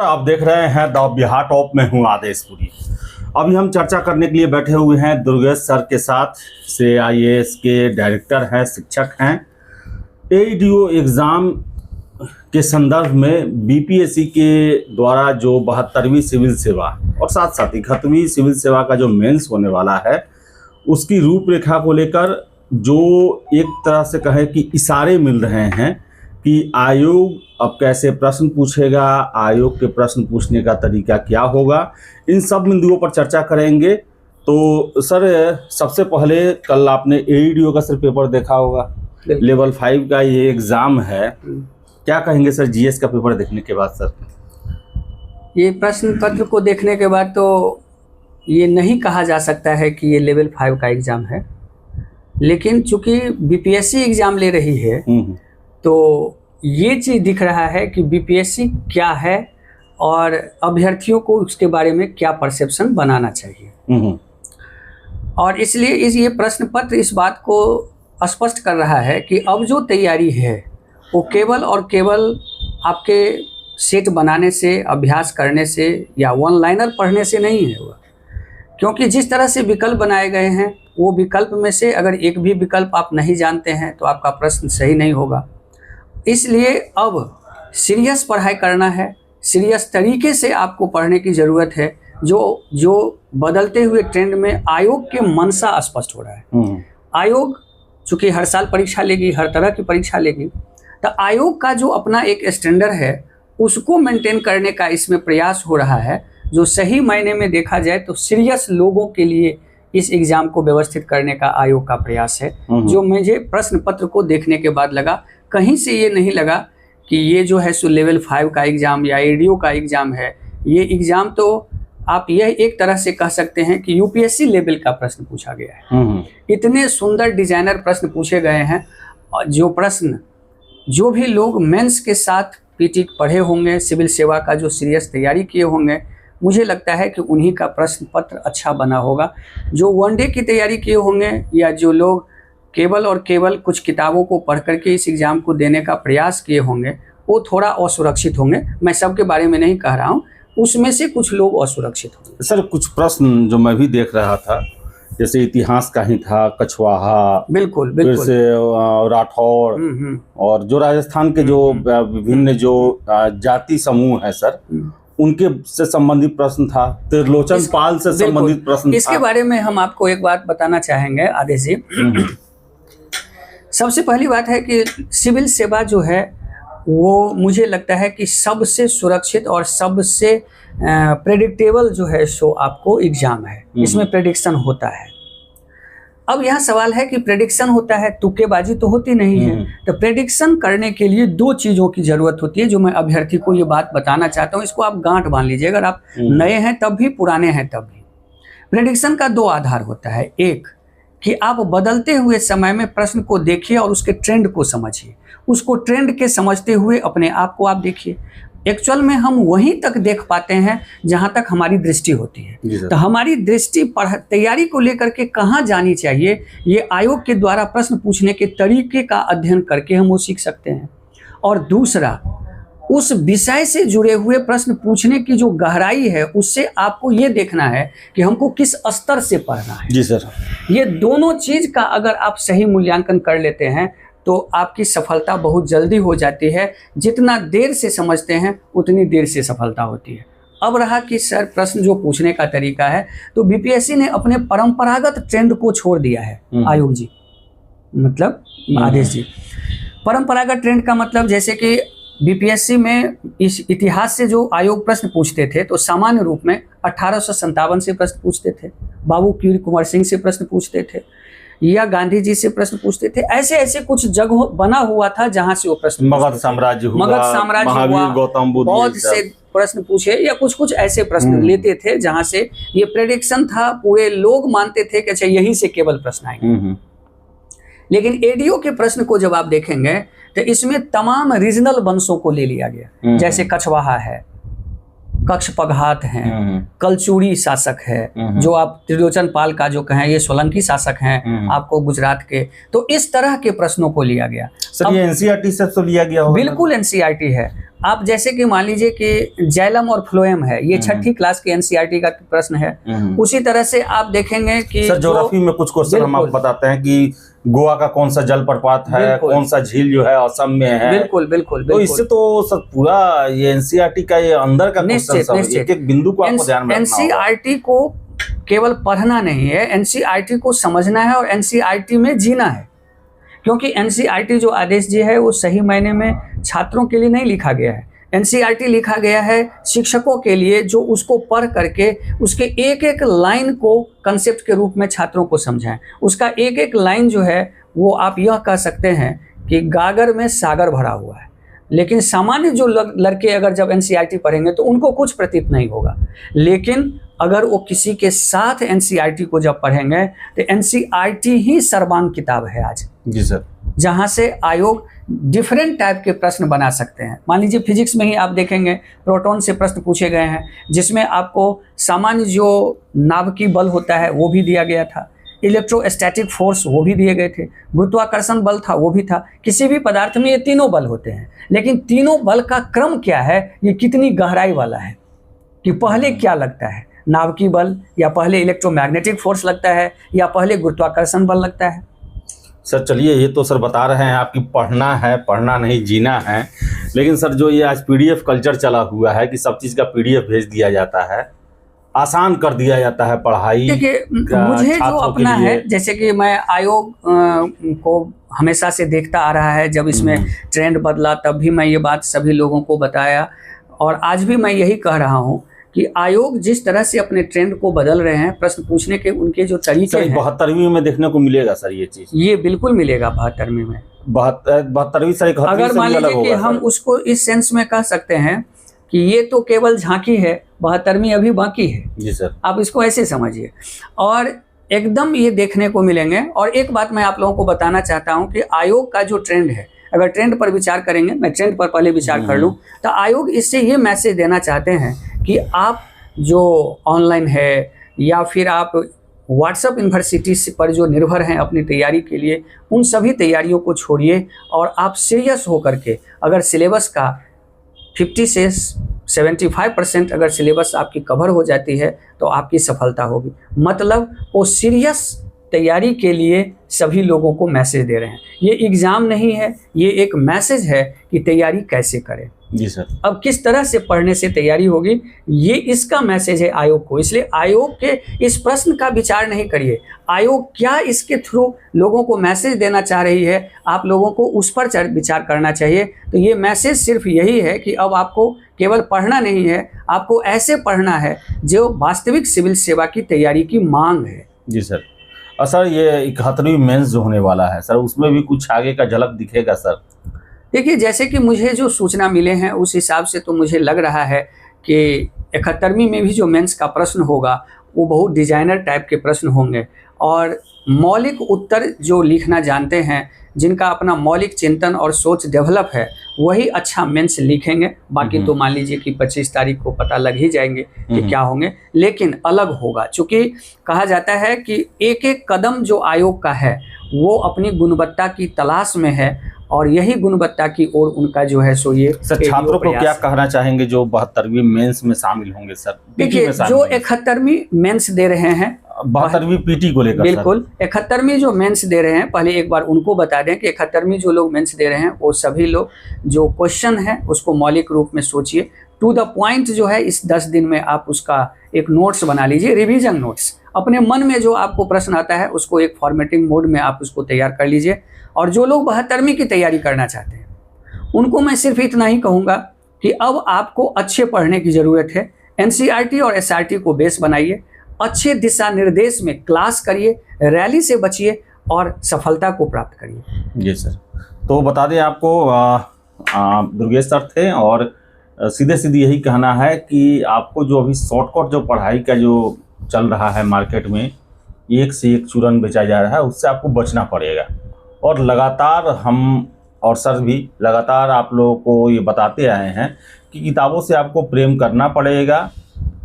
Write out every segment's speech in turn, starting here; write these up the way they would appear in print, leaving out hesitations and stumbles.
आप देख रहे हैं द बिहार टॉप में हूँ आदेशपुरी। अभी हम चर्चा करने के लिए बैठे हुए हैं दुर्गेश सर के साथ, से आईएएस के डायरेक्टर हैं, शिक्षक हैं। एडीओ एग्ज़ाम के संदर्भ में बीपीएससी के द्वारा जो 72वीं सिविल सेवा और साथ साथ 71वीं सिविल सेवा का जो मेंस होने वाला है, उसकी रूपरेखा को लेकर जो एक तरह से कहें कि इशारे मिल रहे हैं कि आयोग अब कैसे प्रश्न पूछेगा, आयोग के प्रश्न पूछने का तरीका क्या होगा, इन सब बिंदुओं पर चर्चा करेंगे। तो सर, सबसे पहले कल आपने एडीओ का सर पेपर देखा होगा, लेवल 5 का ये एग्ज़ाम है, क्या कहेंगे सर जीएस का पेपर देखने के बाद? सर, ये प्रश्न पत्र को देखने के बाद तो ये नहीं कहा जा सकता है कि ये लेवल 5 का एग्ज़ाम है, लेकिन चूंकि बीपीएससी एग्ज़ाम ले रही है तो ये चीज़ दिख रहा है कि बीपीएससी क्या है और अभ्यर्थियों को उसके बारे में क्या परसेप्शन बनाना चाहिए। और इसलिए ये प्रश्न पत्र इस बात को स्पष्ट कर रहा है कि अब जो तैयारी है वो केवल और केवल आपके सेट बनाने से, अभ्यास करने से या वन लाइनर पढ़ने से नहीं है हुआ, क्योंकि जिस तरह से विकल्प बनाए गए हैं वो विकल्प में से अगर एक भी विकल्प आप नहीं जानते हैं तो आपका प्रश्न सही नहीं होगा। इसलिए अब सीरियस पढ़ाई करना है, सीरियस तरीके से आपको पढ़ने की ज़रूरत है। जो बदलते हुए ट्रेंड में आयोग के मंशा स्पष्ट हो रहा है। आयोग चूँकि हर साल परीक्षा लेगी, हर तरह की परीक्षा लेगी, तो आयोग का जो अपना एक स्टैंडर्ड है उसको मेंटेन करने का इसमें प्रयास हो रहा है। जो सही मायने में देखा जाए तो सीरियस लोगों के लिए इस एग्ज़ाम को व्यवस्थित करने का आयोग का प्रयास है। जो मुझे प्रश्न पत्र को देखने के बाद लगा, कहीं से ये नहीं लगा कि ये जो है सो लेवल 5 का एग्ज़ाम या एडीओ का एग्ज़ाम है। ये एग्ज़ाम तो आप यह एक तरह से कह सकते हैं कि यूपीएससी लेवल का प्रश्न पूछा गया है। इतने सुंदर डिजाइनर प्रश्न पूछे गए हैं, और जो प्रश्न जो भी लोग मेंस के साथ पीटी पढ़े होंगे, सिविल सेवा का जो सीरियस तैयारी किए होंगे, मुझे लगता है कि उन्हीं का प्रश्न पत्र अच्छा बना होगा। जो वनडे की तैयारी किए होंगे या जो लोग केवल और केवल कुछ किताबों को पढ़ करके इस एग्ज़ाम को देने का प्रयास किए होंगे, वो थोड़ा असुरक्षित होंगे। मैं सबके बारे में नहीं कह रहा हूँ, उसमें से कुछ लोग असुरक्षित होंगे। सर, कुछ प्रश्न जो मैं भी देख रहा था, जैसे इतिहास का ही था, कछवाहा, बिल्कुल फिर से राठौड़, और जो राजस्थान के जो विभिन्न जो जाति समूह है सर, उनके से संबंधित प्रश्न था, त्रिलोचन पाल से संबंधित प्रश्न। इसके बारे में हम आपको एक बात बताना चाहेंगे आदेश जी। सबसे पहली बात है कि सिविल सेवा जो है वो मुझे लगता है कि सबसे सुरक्षित और सबसे प्रेडिक्टेबल जो है सो आपको एग्जाम है। इसमें प्रेडिक्शन होता है। अब यहाँ सवाल है कि प्रेडिक्शन होता है, तुक्केबाजी तो होती नहीं है। तो प्रेडिक्शन करने के लिए दो चीज़ों की ज़रूरत होती है, जो मैं अभ्यर्थी को ये बात बताना चाहता हूँ। इसको आप गांठ बांध लीजिए, अगर आप नए हैं तब भी, पुराने हैं तब भी। प्रेडिक्शन का दो आधार होता है। एक कि आप बदलते हुए समय में प्रश्न को देखिए और उसके ट्रेंड को समझिए, उसको ट्रेंड के समझते हुए अपने आप को आप देखिए। एक्चुअल में हम वहीं तक देख पाते हैं जहां तक हमारी दृष्टि होती है। तो हमारी दृष्टि तैयारी को लेकर के कहाँ जानी चाहिए, ये आयोग के द्वारा प्रश्न पूछने के तरीके का अध्ययन करके हम वो सीख सकते हैं। और दूसरा, उस विषय से जुड़े हुए प्रश्न पूछने की जो गहराई है, उससे आपको ये देखना है कि हमको किस स्तर से पढ़ना है। जी सर। ये दोनों चीज़ का अगर आप सही मूल्यांकन कर लेते हैं तो आपकी सफलता बहुत जल्दी हो जाती है। जितना देर से समझते हैं उतनी देर से सफलता होती है। अब रहा कि सर प्रश्न जो पूछने का तरीका है, तो बीपीएससी ने अपने परंपरागत ट्रेंड को छोड़ दिया है। आयोग जी, मतलब आदेश जी, परंपरागत ट्रेंड का मतलब जैसे कि बीपीएससी में इस इतिहास से जो आयोग प्रश्न पूछते थे तो सामान्य रूप में 1857 से प्रश्न पूछते थे, बाबू कुंवर सिंह से प्रश्न पूछते थे, या गांधी जी से प्रश्न पूछते थे। ऐसे ऐसे कुछ जगह बना हुआ था जहां से वो प्रश्न, मगध साम्राज्य हुआ, महावीर, गौतम बुद्ध, बहुत से प्रश्न पूछे, या कुछ कुछ ऐसे प्रश्न लेते थे जहां से ये प्रेडिक्शन था। पूरे लोग मानते थे कि अच्छा यहीं से केवल प्रश्न आएंगे। लेकिन एडीओ के प्रश्न को जब आप देखेंगे तो इसमें तमाम रीजनल वंशों को ले लिया गया, जैसे कछवाहा है, कक्षपघात हैं, कलचूरी शासक है, जो आप त्रिलोचन पाल का जो कहें, ये सोलंकी शासक हैं आपको गुजरात के। तो इस तरह के प्रश्नों को लिया गया। सर ये एनसीईआरटी से तो लिया गया होगा? बिल्कुल एनसीईआरटी है। आप जैसे कि मान लीजिए कि जैलम और फ्लोएम है, ये 6ठी क्लास के एनसीईआरटी का प्रश्न है। उसी तरह से आप देखेंगे कि सर ज्योग्राफी में कुछ क्वेश्चन हम आपको बताते हैं कि गोवा का कौन सा जलप्रपात है, कौन सा झील जो है असम में है। बिल्कुल बिल्कुल तो इससे तो सर पूरा ये एनसीईआरटी का ये अंदर का क्वेश्चन, एक एक बिंदु को आपको ध्यान में रखना होगा। एनसीईआरटी को केवल पढ़ना नहीं है, एनसीईआरटी को समझना है और एनसीईआरटी में जीना है। क्योंकि एनसीईआरटी जो आदेश जी है वो सही मायने में छात्रों के लिए नहीं लिखा गया है। एनसीईआरटी लिखा गया है शिक्षकों के लिए, जो उसको पढ़ करके उसके एक एक लाइन को कंसेप्ट के रूप में छात्रों को समझाएं। उसका एक एक लाइन जो है वो आप यह कह सकते हैं कि गागर में सागर भरा हुआ है। लेकिन सामान्य जो लड़के अगर जब एनसीईआरटी पढ़ेंगे तो उनको कुछ प्रतीत नहीं होगा। लेकिन अगर वो किसी के साथ एनसीईआरटी को जब पढ़ेंगे तो एनसीईआरटी ही सर्वांग किताब है आज। जी सर। जहाँ से आयोग डिफरेंट टाइप के प्रश्न बना सकते हैं। मान लीजिए फिजिक्स में ही आप देखेंगे प्रोटॉन से प्रश्न पूछे गए हैं, जिसमें आपको सामान्य जो नाभिकीय बल होता है वो भी दिया गया था, इलेक्ट्रोस्टैटिक फोर्स वो भी दिए गए थे, गुरुत्वाकर्षण बल था वो भी था। किसी भी पदार्थ में ये तीनों बल होते हैं, लेकिन तीनों बल का क्रम क्या है, ये कितनी गहराई वाला है, कि पहले क्या लगता है, नाभिकीय बल, या पहले इलेक्ट्रोमैग्नेटिक फोर्स लगता है, या पहले गुरुत्वाकर्षण बल लगता है। सर चलिए, ये तो सर बता रहे हैं आपकी पढ़ना है, पढ़ना नहीं जीना है। लेकिन सर जो ये आज पीडीएफ कल्चर चला हुआ है कि सब चीज़ का पीडीएफ भेज दिया जाता है, आसान कर दिया जाता है पढ़ाई। देखिए मुझे जो अपना है, जैसे कि मैं आयोग को हमेशा से देखता आ रहा है, जब इसमें ट्रेंड बदला तब भी मैं ये बात सभी लोगों को बताया, और आज भी मैं यही कह रहा हूँ कि आयोग जिस तरह से अपने ट्रेंड को बदल रहे हैं, प्रश्न पूछने के उनके जो तरीके हैं, 72वीं में देखने को मिलेगा सर ये चीज़। ये बिल्कुल मिलेगा 72वीं में। 72वीं सर, अगर मान लीजिए कि हम उसको इस सेंस में कह सकते हैं कि ये तो केवल झांकी है, 72वीं अभी बाकी है। जी सर। आप इसको ऐसे समझिए, और एकदम ये देखने को मिलेंगे। और एक बात मैं आप लोगों को बताना चाहता हूँ कि आयोग का जो ट्रेंड है, अगर ट्रेंड पर विचार करेंगे, मैं ट्रेंड पर पहले विचार कर लूँ, तो आयोग इससे ये मैसेज देना चाहते हैं कि आप जो ऑनलाइन है या फिर आप व्हाट्सएप यूनिवर्सिटी पर जो निर्भर हैं अपनी तैयारी के लिए, उन सभी तैयारियों को छोड़िए और आप सीरियस होकर के, अगर सिलेबस का 50 से 75% अगर सिलेबस आपकी कवर हो जाती है तो आपकी सफलता होगी। मतलब वो सीरियस तैयारी के लिए सभी लोगों को मैसेज दे रहे हैं। ये एग्ज़ाम नहीं है, ये एक मैसेज है कि तैयारी कैसे करें। जी सर। अब किस तरह से पढ़ने से तैयारी होगी, ये इसका मैसेज है आयोग को। इसलिए आयोग के इस प्रश्न का विचार नहीं करिए, आयोग क्या इसके थ्रू लोगों को मैसेज देना चाह रही है, आप लोगों को उस पर विचार करना चाहिए। तो ये मैसेज सिर्फ यही है कि अब आपको केवल पढ़ना नहीं है, आपको ऐसे पढ़ना है जो वास्तविक सिविल सेवा की तैयारी की मांग है। जी सर। और सर ये 71वीं मेंस जो होने वाला है सर, उसमें भी कुछ आगे का झलक दिखेगा सर? देखिए, जैसे कि मुझे जो सूचना मिले हैं उस हिसाब से तो मुझे लग रहा है कि 71वीं में भी जो मेंस का प्रश्न होगा वो बहुत डिजाइनर टाइप के प्रश्न होंगे, और मौलिक उत्तर जो लिखना जानते हैं, जिनका अपना मौलिक चिंतन और सोच डेवलप है, वही अच्छा मेंस लिखेंगे। बाकी तो मान लीजिए कि 25 तारीख को पता लग ही जाएंगे कि क्या होंगे, लेकिन अलग होगा। चूँकि कहा जाता है कि एक एक कदम जो आयोग का है वो अपनी गुणवत्ता की तलाश में है, और यही गुणवत्ता की ओर उनका जो है सो ये सर छात्रों को क्या कहना चाहेंगे जो 72वीं मेंस में शामिल होंगे सर? देखिए, जो 71वीं मेंस दे रहे हैं, 72वीं पीटी को लेकर, बिल्कुल 71वीं जो मेंस दे रहे हैं, पहले एक बार उनको बता दें कि 71वीं जो लोग मेंस दे रहे हैं वो सभी लोग जो क्वेश्चन है उसको मौलिक रूप में सोचिए, टू द पॉइंट जो है इस 10 दिन में आप उसका एक नोट्स बना लीजिए, रिवीजन नोट्स। अपने मन में जो आपको प्रश्न आता है उसको एक फॉर्मेटिंग मोड में आप उसको तैयार कर लीजिए। और जो लोग 72वीं की तैयारी करना चाहते हैं उनको मैं सिर्फ इतना ही कहूँगा कि अब आपको अच्छे पढ़ने की ज़रूरत है। एनसीईआरटी और एसआरटी को बेस बनाइए, अच्छे दिशा निर्देश में क्लास करिए, रैली से बचिए और सफलता को प्राप्त करिए। जी सर। तो बता दें आपको दुर्गेश सर थे, और सीधे सीधे यही कहना है कि आपको जो अभी शॉर्टकट जो पढ़ाई का जो चल रहा है मार्केट में, एक से एक चूरन बेचा जा रहा है, उससे आपको बचना पड़ेगा। और लगातार हम और सर भी लगातार आप लोगों को ये बताते आए हैं कि किताबों से आपको प्रेम करना पड़ेगा,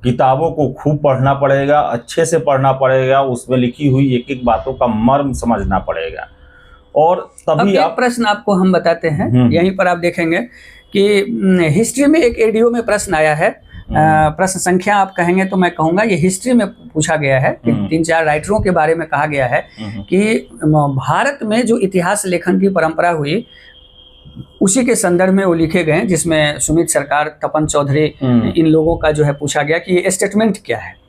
किताबों को खूब पढ़ना पड़ेगा, अच्छे से पढ़ना पड़ेगा, उसमें लिखी हुई एक एक बातों का मर्म समझना पड़ेगा, और अब तभी एक आप प्रश्न आपको हम बताते हैं, यहीं पर आप देखेंगे कि हिस्ट्री में एक एडीओ में प्रश्न आया है। प्रश्न संख्या आप कहेंगे तो मैं कहूँगा ये हिस्ट्री में पूछा गया है कि 3-4 राइटरों के बारे में कहा गया है कि भारत में जो इतिहास लेखन की परंपरा हुई उसी के संदर्भ में वो लिखे गए, जिसमें सुमित सरकार, तपन चौधरी, इन लोगों का जो है पूछा गया कि ये स्टेटमेंट क्या है।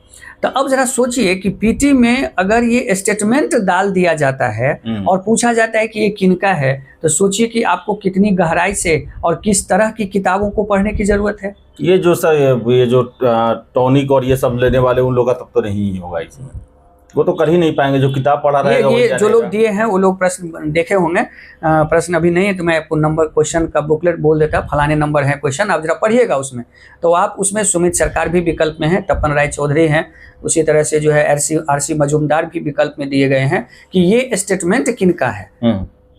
तो अब जरा सोचिए कि पीटी में अगर ये स्टेटमेंट डाल दिया जाता है और पूछा जाता है कि ये किनका है, तो सोचिए कि आपको कितनी गहराई से और किस तरह की किताबों को पढ़ने की जरूरत है। ये जो सर ये जो टॉनिक और ये सब लेने वाले उन लोगों का तब तो नहीं होगा, इसमें वो तो कर ही नहीं पाएंगे। जो किताब पढ़ा रहेगा ये जो लोग दिए हैं वो लोग प्रश्न देखे होंगे। प्रश्न अभी नहीं है तो मैं आपको नंबर क्वेश्चन का बुकलेट बोल देता, फलाने नंबर है क्वेश्चन, आप जरा पढ़िएगा उसमें। तो आप उसमें सुमित सरकार भी विकल्प में है, तपन राय चौधरी हैं, उसी तरह से जो है आरसी मजूमदार भी विकल्प में दिए गए हैं कि ये स्टेटमेंट किनका है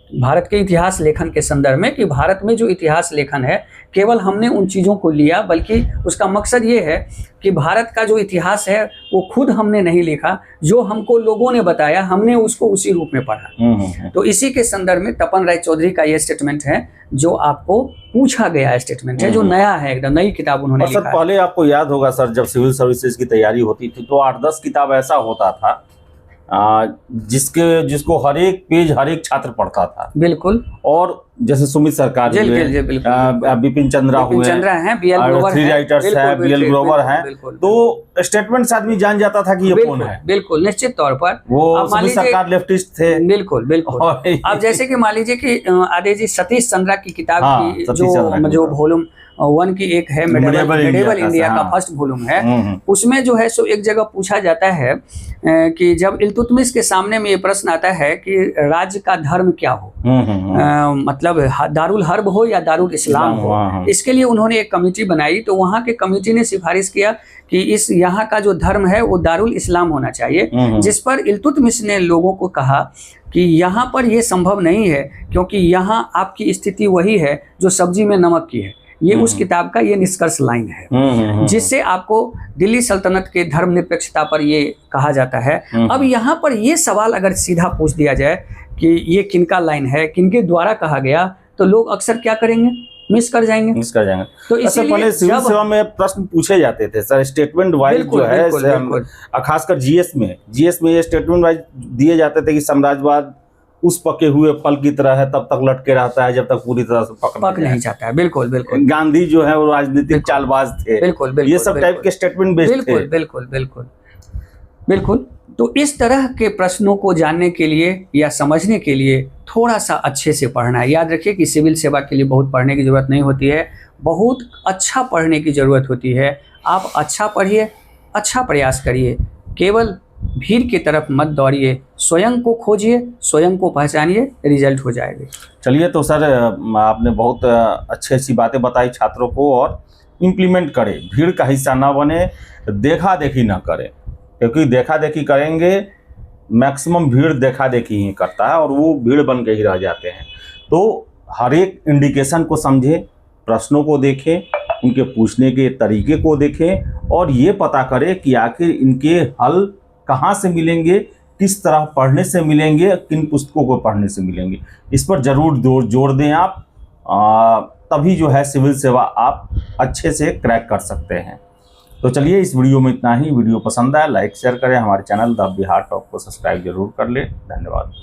भारत के इतिहास लेखन के संदर्भ में, कि भारत में जो इतिहास लेखन है केवल हमने उन चीज़ों को लिया, बल्कि उसका मकसद ये है कि भारत का जो इतिहास है वो खुद हमने नहीं लिखा, जो हमको लोगों ने बताया हमने उसको उसी रूप में पढ़ा। तो इसी के संदर्भ में तपन राय चौधरी का ये स्टेटमेंट है जो आपको पूछा गया स्टेटमेट है, जो नया है, एकदम नई किताब उन्होंने लिखा है। सर पहले आपको याद होगा सर, जब सिविल सर्विसेज की तैयारी होती थी तो 8-10 किताब ऐसा होता था जिसको हर एक पेज हर एक छात्र पढ़ता था। बिल्कुल। और जैसे सुमित सरकार हुए, बिपिन चंद्रा हुए, हैं, बीएल ग्रोवर थ्री राइटर्स हैं, बीएल ग्रोवर हैं, तो स्टेटमेंट से आदमी जान जाता था कि ये कौन है। बिल्कुल, निश्चित तौर पर वो सुमित सरकार लेफ्टिस्ट थे। बिल्कुल बिल्कुल। अब जैसे कि मान लीजिए कि आदेश जी सतीश चंद्रा की किताब की जो वॉल्यूम 1 की एक है मेडिवल इंडिया का फर्स्ट वॉल्यूम है, उसमें जो है सो एक जगह पूछा जाता है कि जब इल्तुतमिश के सामने में ये प्रश्न आता है कि राज्य का धर्म क्या हो, मतलब दारुल हर्ब हो या दारुल इस्लाम हो। इसके लिए उन्होंने एक कमेटी बनाई, तो वहाँ के कमेटी ने सिफारिश किया कि इस यहाँ का जो धर्म है वो दारुल इस्लाम होना चाहिए, जिस पर इल्तुतमिश ने लोगों को कहा कि यहाँ पर ये संभव नहीं है, क्योंकि यहाँ आपकी स्थिति वही है जो सब्जी में नमक की है। ये उस किताब का ये निष्कर्ष लाइन है, जिससे आपको दिल्ली सल्तनत के धर्मनिरपेक्षता पर ये कहा जाता है। अब यहाँ पर ये सवाल अगर सीधा पूछ दिया जाए कि ये किनका लाइन है, किनके द्वारा कहा गया, तो लोग अक्सर क्या करेंगे, मिस कर जाएंगे। तो इसलिए पहले सिविल सेवा में प्रश्न पूछे जाते थे सर, स्टेटमेंट वाइज जो है, खासकर जीएस में ये स्टेटमेंट वाइज दिए जाते थे कि साम्राज्यवाद उस पके हुए फल की तरह है, तब तक लटके रहता है जब तक पूरी तरह से पक नहीं जाता है। बिल्कुल बिल्कुल। गांधी जो है वो राजनीतिक चालबाज थे। बिल्कुल, ये सब टाइप के स्टेटमेंट बेस्ड थे। बिल्कुल बिल्कुल बिल्कुल। तो इस तरह के प्रश्नों को जानने के लिए या समझने के लिए थोड़ा सा अच्छे से पढ़ना है। याद रखिए कि सिविल सेवा के लिए बहुत पढ़ने की जरूरत नहीं होती है, बहुत अच्छा पढ़ने की जरूरत होती है। आप अच्छा पढ़िए, अच्छा प्रयास करिए, केवल भीड़ की तरफ मत दौड़िए, स्वयं को खोजिए, स्वयं को पहचानिए, रिजल्ट हो जाएगा। चलिए, तो सर आपने बहुत अच्छी बातें बताई छात्रों को, और इम्प्लीमेंट करें, भीड़ का हिस्सा ना बने, देखा देखी ना करें, क्योंकि देखा देखी करेंगे मैक्सिमम भीड़ देखा देखी ही करता है और वो भीड़ बन के ही रह जाते हैं। तो हर एक इंडिकेशन को समझें, प्रश्नों को देखें, उनके पूछने के तरीके को देखें और ये पता करें कि आखिर इनके हल कहाँ से मिलेंगे, किस तरह पढ़ने से मिलेंगे, किन पुस्तकों को पढ़ने से मिलेंगे। इस पर ज़रूर जोर दें आप, तभी जो है सिविल सेवा आप अच्छे से क्रैक कर सकते हैं। तो चलिए, इस वीडियो में इतना ही। वीडियो पसंद आया लाइक शेयर करें, हमारे चैनल द बिहार टॉक को सब्सक्राइब जरूर कर लें। धन्यवाद।